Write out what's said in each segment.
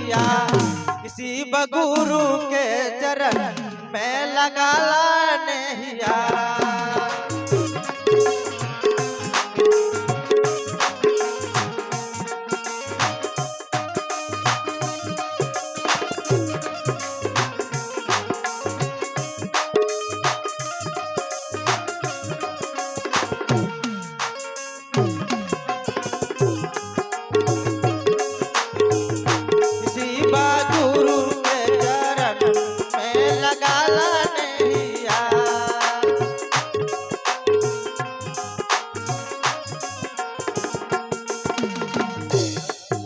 नहिया किसी बगुरु के चरण में लगा ला नहिया।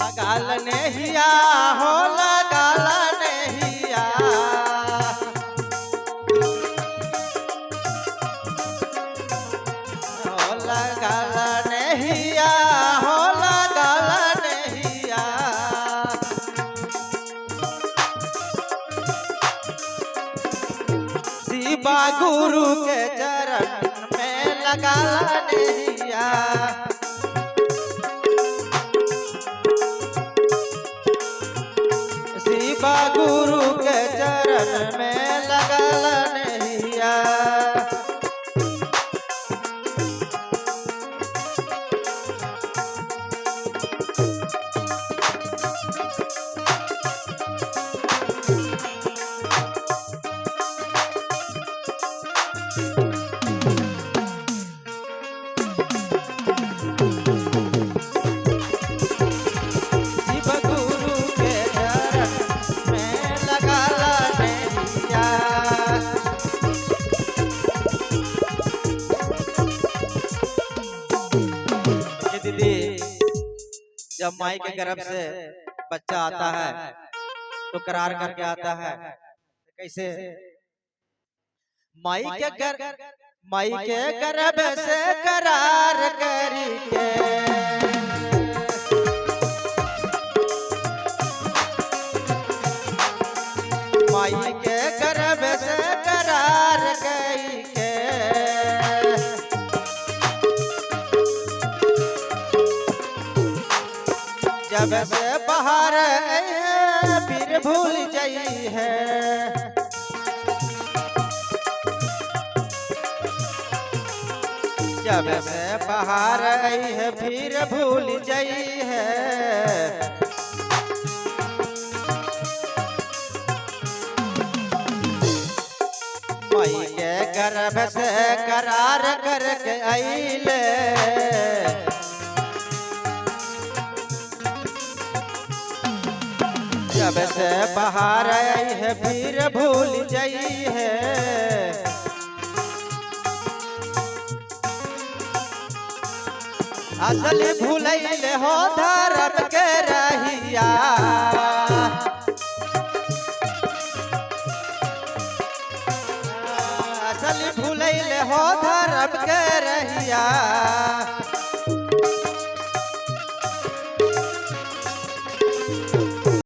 लगाल नहिया हो लगाल नहिया हो लगाल नहिया हो लगाल नहिया। शिवा गुरु के चरण में लगाल नहिया। शिवा गुरु के चरण में लगल नहिया। दीदी, जब माई के गर्भ से बच्चा आता है तो करार करके आता है कैसे? माई के गर्भ से करार करके माई के गर्भ से करार करके जब से बाहर फिर भूल जाई है। जब से बाहर आई है फिर भूल जाई है। माई के गर्भ से करार करके आइले जब से बाहर आई है फिर भूल जाई है। असल भूलैले हो धर्म के रहिया। असल भूलैले हो धर्म के रहिया।